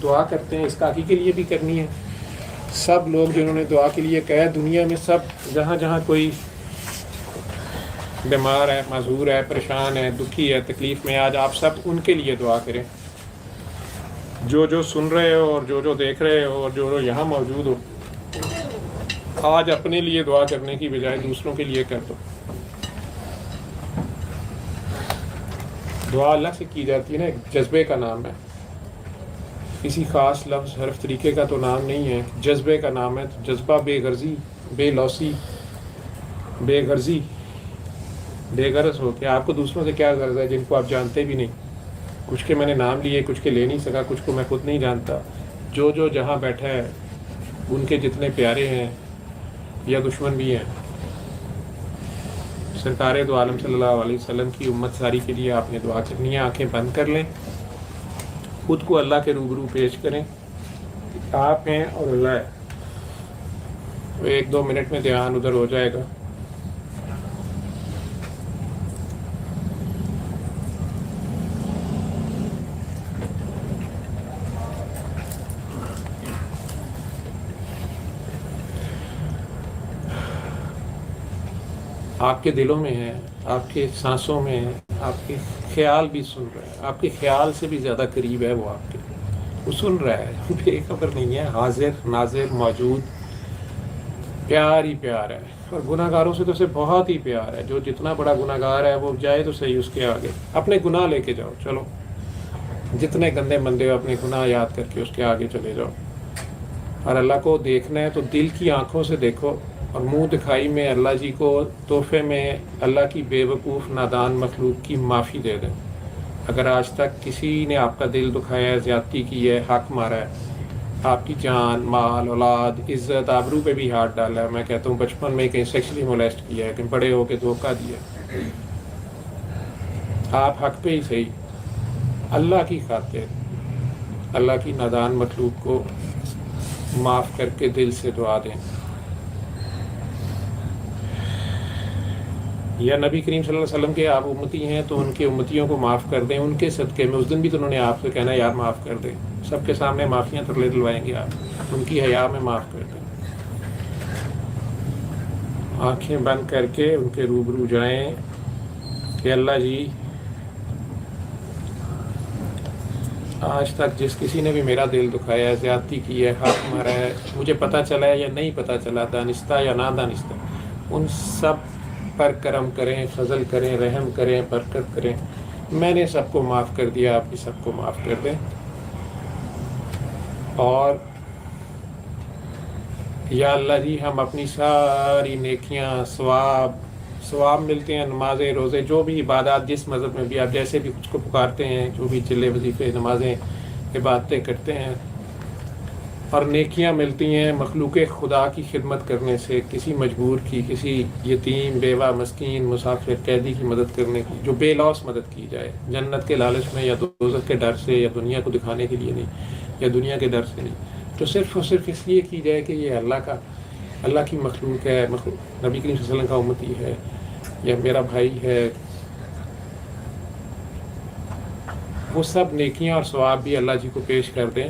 دعا کرتے ہیں اسکاکی کے لیے بھی کرنی ہے. سب لوگ جنہوں نے دعا کے لیے کہا دنیا میں سب جہاں جہاں کوئی بیمار ہے، معذور ہے، پریشان ہے، دکھی ہے، تکلیف میں، آج آپ سب ان کے لیے دعا کریں. جو سن رہے ہو اور جو دیکھ رہے ہو اور جو یہاں موجود ہو، آج اپنے لیے دعا کرنے کی بجائے دوسروں کے لیے کر دو. دعا اللہ سے کی جاتی ہے نا، ایک جذبے کا نام ہے، کسی خاص لفظ حرف طریقے کا تو نام نہیں ہے، جذبے کا نام ہے. جذبہ بے غرضی، بے لوسی، بے غرضی، بے غرض ہو کہ آپ کو دوسروں سے کیا غرض ہے جن کو آپ جانتے بھی نہیں. کچھ کے میں نے نام لیے، کچھ کے لے نہیں سکا، کچھ کو میں خود نہیں جانتا. جو جہاں بیٹھا ہے ان کے جتنے پیارے ہیں یا دشمن بھی ہیں، سرکار دو عالم صلی اللہ علیہ وسلم کی امت ساری کے لیے آپ نے دعا کرنی ہے. آنکھیں بند کر لیں، خود کو اللہ کے روبرو پیش کریں. آپ ہیں اور اللہ ہے. 1-2 منٹ میں دھیان ادھر ہو جائے گا. آپ کے دلوں میں ہے، آپ کے سانسوں میں ہے، آپ کے خیال بھی سن رہا ہے. آپ کے خیال سے بھی زیادہ قریب ہے وہ آپ کے، وہ سن رہا ہے، بے خبر نہیں ہے، حاضر ناظر موجود. پیار ہی پیار ہے، اور گناہ گاروں سے تو اسے بہت ہی پیار ہے. جو جتنا بڑا گناہ گار ہے وہ جائے تو صحیح اس کے آگے، اپنے گناہ لے کے جاؤ. چلو جتنے گندے مندے ہو اپنے گناہ یاد کر کے اس کے آگے چلے جاؤ. اور اللہ کو دیکھنا ہے تو دل کی آنکھوں سے دیکھو، اور منہ دکھائی میں اللہ جی کو تحفے میں اللہ کی بے وقوف نادان مخلوق کی معافی دے دیں. اگر آج تک کسی نے آپ کا دل دکھایا ہے، زیادتی کی ہے، حق مارا ہے، آپ کی جان، مال، اولاد، عزت، آبرو پہ بھی ہاتھ ڈالا ہے، میں کہتا ہوں بچپن میں کہیں سیکشلی مولیسٹ کیا ہے، کہیں بڑے ہو کے دھوکہ دیا، آپ حق پہ ہی صحیح، اللہ کی خاطر اللہ کی نادان مخلوق کو معاف کر کے دل سے دعا دیں. یا نبی کریم صلی اللہ علیہ وسلم کے آپ امتی ہیں تو ان کے امتیوں کو معاف کر دیں. ان کے صدقے میں اس دن بھی تو انہوں نے آپ سے کہنا یار معاف کر دیں. سب کے سامنے معافیاں ترلے دلوائیں گے آپ، ان کی حیا میں معاف کر دیں. آنکھیں بند کر کے ان کے روبرو جائیں کہ اللہ جی آج تک جس کسی نے بھی میرا دل دکھایا ہے، زیادتی کی ہے، حق مارا ہے، مجھے پتہ چلا ہے یا نہیں پتہ چلا، دانستہ یا نادانستہ، ان سب پر کرم کریں، فضل کریں، رحم کریں، برکت کریں. میں نے سب کو معاف کر دیا، آپ بھی سب کو معاف کر دیں. اور یا اللہ جی ہم اپنی ساری نیکیاں، ثواب ملتے ہیں، نمازیں، روزے، جو بھی عبادات جس مذہب میں بھی آپ جیسے بھی کچھ کو پکارتے ہیں، جو بھی چلے وظیفے، نمازیں، عبادتیں کرتے ہیں، اور نیکیاں ملتی ہیں مخلوق خدا کی خدمت کرنے سے، کسی مجبور کی، کسی یتیم، بیوہ، مسکین، مسافر، قیدی کی مدد کرنے کی، جو بے لوث مدد کی جائے، جنت کے لالچ میں یا دوزخ کے ڈر سے یا دنیا کو دکھانے کے لیے نہیں، یا دنیا کے ڈر سے نہیں، تو صرف اور صرف اس لیے کی جائے کہ یہ اللہ کی مخلوق ہے، نبی کریم صلی اللہ علیہ وسلم کا امتی ہے، یا میرا بھائی ہے. وہ سب نیکیاں اور ثواب بھی اللہ جی کو پیش کر دیں،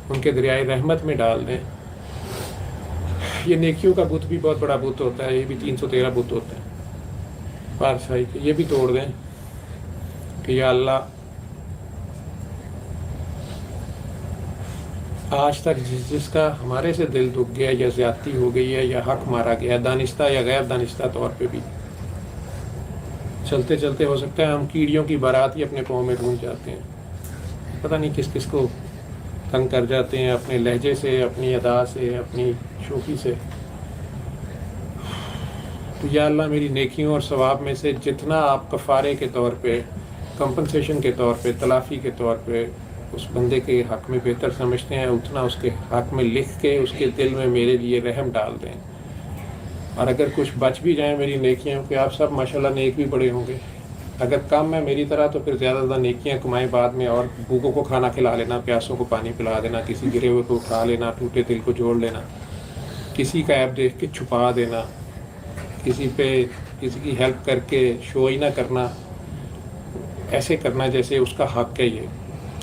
ان کے دریائے رحمت میں ڈال دیں. یہ نیکیوں کا بت بھی بہت بڑا بت ہوتا ہے، یہ بھی 313 بت ہوتا ہے پارسائی کے، یہ بھی توڑ دیں کہ یا اللہ آج تک جس کا ہمارے سے دل دکھ گیا، یا زیادتی ہو گئی ہے، یا حق مارا گیا، دانستہ یا غیر دانستہ طور پہ بھی، چلتے چلتے ہو سکتا ہے ہم کیڑیوں کی بارات ہی اپنے پاؤں میں ڈھونڈ جاتے ہیں، پتہ نہیں کس کس کو تنگ کر جاتے ہیں اپنے لہجے سے، اپنی ادا سے، اپنی شوخی سے. تو یا اللہ میری نیکیوں اور ثواب میں سے جتنا آپ کفارے کے طور پہ، کمپنسیشن کے طور پہ، تلافی کے طور پہ اس بندے کے حق میں بہتر سمجھتے ہیں، اتنا اس کے حق میں لکھ کے اس کے دل میں میرے لیے رحم ڈال دیں. اور اگر کچھ بچ بھی جائیں میری نیکیاں، کہ آپ سب ماشاءاللہ نیک بھی بڑے ہوں گے، اگر کم ہے میری طرح تو پھر زیادہ زیادہ نیکیاں کمائیں بعد میں، اور بھوکوں کو کھانا کھلا لینا، پیاسوں کو پانی پلا دینا، کسی گرے ہوئے کو اٹھا لینا، ٹوٹے دل کو جوڑ لینا، کسی کا عیب دیکھ کے چھپا دینا، کسی کی ہیلپ کر کے شو ہی نہ کرنا، ایسے کرنا جیسے اس کا حق ہے. یہ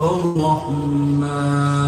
الرحمن